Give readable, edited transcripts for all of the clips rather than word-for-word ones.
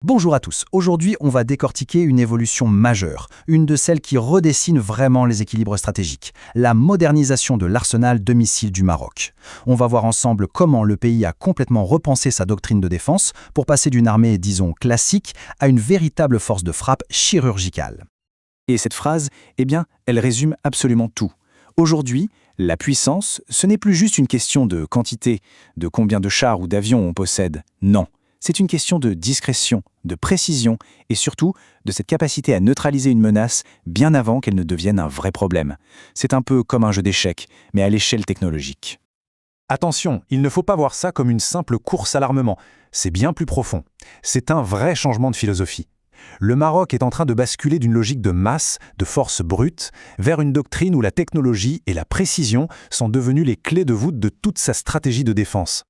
Bonjour à tous, aujourd'hui on va décortiquer une évolution majeure, une de celles qui redessine vraiment les équilibres stratégiques, la modernisation de l'arsenal de missiles du Maroc. On va voir ensemble comment le pays a complètement repensé sa doctrine de défense pour passer d'une armée, disons, classique à une véritable force de frappe chirurgicale. Et cette phrase, elle résume absolument tout. Aujourd'hui, la puissance, ce n'est plus juste une question de quantité, de combien de chars ou d'avions on possède. Non, c'est une question de discrétion, de précision et surtout de cette capacité à neutraliser une menace bien avant qu'elle ne devienne un vrai problème. C'est un peu comme un jeu d'échecs, mais à l'échelle technologique. Attention, il ne faut pas voir ça comme une simple course à l'armement. C'est bien plus profond. C'est un vrai changement de philosophie. Le Maroc est en train de basculer d'une logique de masse, de force brute, vers une doctrine où la technologie et la précision sont devenues les clés de voûte de toute sa stratégie de défense.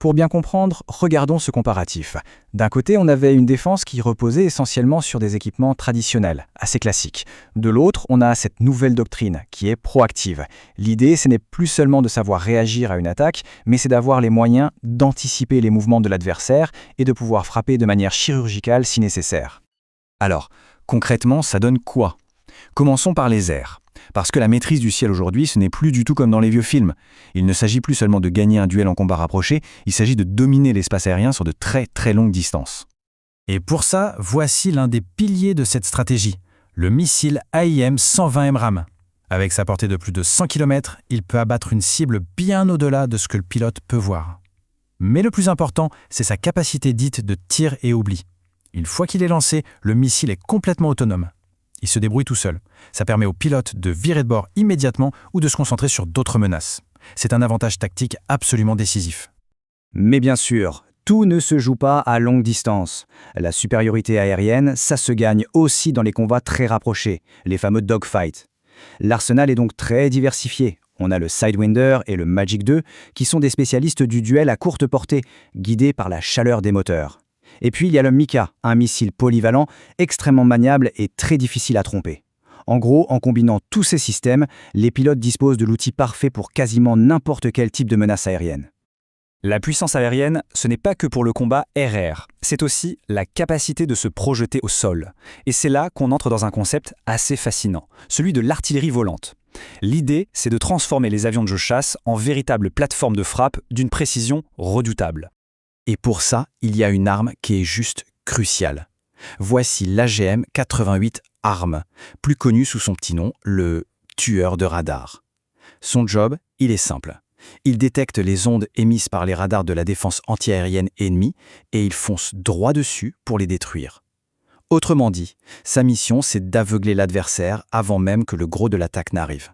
Pour bien comprendre, regardons ce comparatif. D'un côté, on avait une défense qui reposait essentiellement sur des équipements traditionnels, assez classiques. De l'autre, on a cette nouvelle doctrine qui est proactive. L'idée, ce n'est plus seulement de savoir réagir à une attaque, mais c'est d'avoir les moyens d'anticiper les mouvements de l'adversaire et de pouvoir frapper de manière chirurgicale si nécessaire. Alors, concrètement, ça donne quoi ? Commençons par les airs. Parce que la maîtrise du ciel aujourd'hui, ce n'est plus du tout comme dans les vieux films. Il ne s'agit plus seulement de gagner un duel en combat rapproché, il s'agit de dominer l'espace aérien sur de très très longues distances. Et pour ça, voici l'un des piliers de cette stratégie, le missile AIM-120 MRAM. Avec sa portée de plus de 100 km, il peut abattre une cible bien au-delà de ce que le pilote peut voir. Mais le plus important, c'est sa capacité dite de tir et oubli. Une fois qu'il est lancé, le missile est complètement autonome. Il se débrouille tout seul. Ça permet au pilote de virer de bord immédiatement ou de se concentrer sur d'autres menaces. C'est un avantage tactique absolument décisif. Mais bien sûr, tout ne se joue pas à longue distance. La supériorité aérienne, ça se gagne aussi dans les combats très rapprochés, les fameux dogfights. L'arsenal est donc très diversifié. On a le Sidewinder et le Magic 2 qui sont des spécialistes du duel à courte portée, guidés par la chaleur des moteurs. Et puis il y a le Mika, un missile polyvalent, extrêmement maniable et très difficile à tromper. En gros, en combinant tous ces systèmes, les pilotes disposent de l'outil parfait pour quasiment n'importe quel type de menace aérienne. La puissance aérienne, ce n'est pas que pour le combat RR, c'est aussi la capacité de se projeter au sol. Et c'est là qu'on entre dans un concept assez fascinant, celui de l'artillerie volante. L'idée, c'est de transformer les avions de chasse en véritables plateformes de frappe d'une précision redoutable. Et pour ça, il y a une arme qui est juste cruciale. Voici l'AGM-88 ARM, plus connu sous son petit nom, le tueur de radar. Son job, il est simple. Il détecte les ondes émises par les radars de la défense antiaérienne ennemie et il fonce droit dessus pour les détruire. Autrement dit, sa mission, c'est d'aveugler l'adversaire avant même que le gros de l'attaque n'arrive.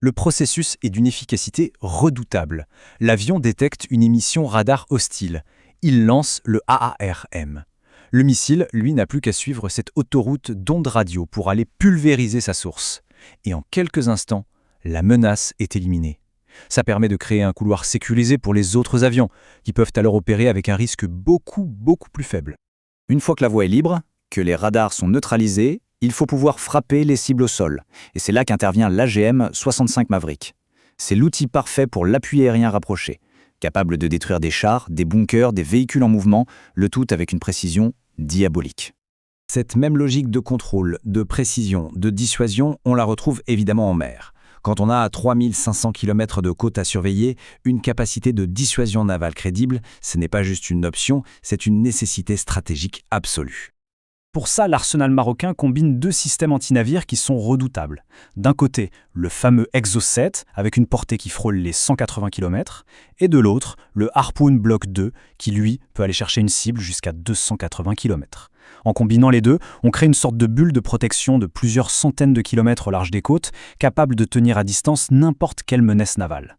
Le processus est d'une efficacité redoutable. L'avion détecte une émission radar hostile. Il lance le AARM. Le missile, lui, n'a plus qu'à suivre cette autoroute d'ondes radio pour aller pulvériser sa source. Et en quelques instants, la menace est éliminée. Ça permet de créer un couloir sécurisé pour les autres avions, qui peuvent alors opérer avec un risque beaucoup plus faible. Une fois que la voie est libre, que les radars sont neutralisés, il faut pouvoir frapper les cibles au sol. Et c'est là qu'intervient l'AGM-65 Maverick. C'est l'outil parfait pour l'appui aérien rapproché, capable de détruire des chars, des bunkers, des véhicules en mouvement, le tout avec une précision diabolique. Cette même logique de contrôle, de précision, de dissuasion, on la retrouve évidemment en mer. Quand on a 3500 km de côte à surveiller, une capacité de dissuasion navale crédible, ce n'est pas juste une option, c'est une nécessité stratégique absolue. Pour ça, l'arsenal marocain combine deux systèmes anti-navires qui sont redoutables. D'un côté, le fameux Exocet, avec une portée qui frôle les 180 km, et de l'autre, le Harpoon Block 2, qui lui peut aller chercher une cible jusqu'à 280 km. En combinant les deux, on crée une sorte de bulle de protection de plusieurs centaines de kilomètres au large des côtes, capable de tenir à distance n'importe quelle menace navale.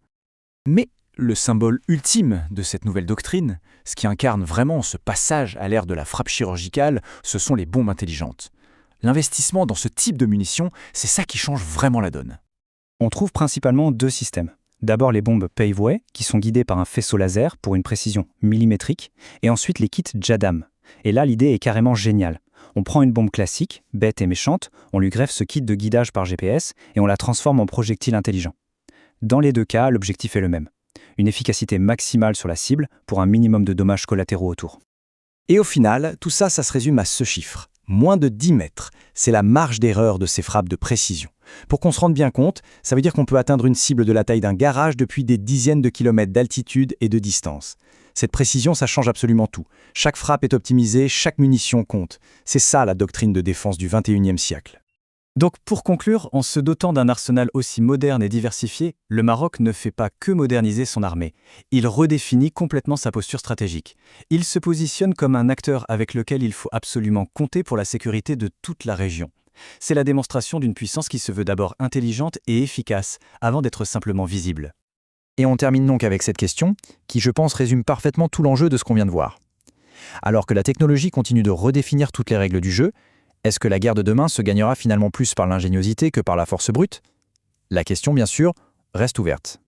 Mais le symbole ultime de cette nouvelle doctrine, ce qui incarne vraiment ce passage à l'ère de la frappe chirurgicale, ce sont les bombes intelligentes. L'investissement dans ce type de munitions, c'est ça qui change vraiment la donne. On trouve principalement deux systèmes. D'abord les bombes Paveway, qui sont guidées par un faisceau laser pour une précision millimétrique, et ensuite les kits JADAM. Et là, l'idée est carrément géniale. On prend une bombe classique, bête et méchante, on lui greffe ce kit de guidage par GPS et on la transforme en projectile intelligent. Dans les deux cas, l'objectif est le même. Une efficacité maximale sur la cible pour un minimum de dommages collatéraux autour. Et au final, tout ça, ça se résume à ce chiffre. Moins de 10 mètres. C'est la marge d'erreur de ces frappes de précision. Pour qu'on se rende bien compte, ça veut dire qu'on peut atteindre une cible de la taille d'un garage depuis des dizaines de kilomètres d'altitude et de distance. Cette précision, ça change absolument tout. Chaque frappe est optimisée, chaque munition compte. C'est ça la doctrine de défense du XXIe siècle. Donc pour conclure, en se dotant d'un arsenal aussi moderne et diversifié, le Maroc ne fait pas que moderniser son armée. Il redéfinit complètement sa posture stratégique. Il se positionne comme un acteur avec lequel il faut absolument compter pour la sécurité de toute la région. C'est la démonstration d'une puissance qui se veut d'abord intelligente et efficace, avant d'être simplement visible. Et on termine donc avec cette question, qui je pense résume parfaitement tout l'enjeu de ce qu'on vient de voir. Alors que la technologie continue de redéfinir toutes les règles du jeu, est-ce que la guerre de demain se gagnera finalement plus par l'ingéniosité que par la force brute? La question, bien sûr, reste ouverte.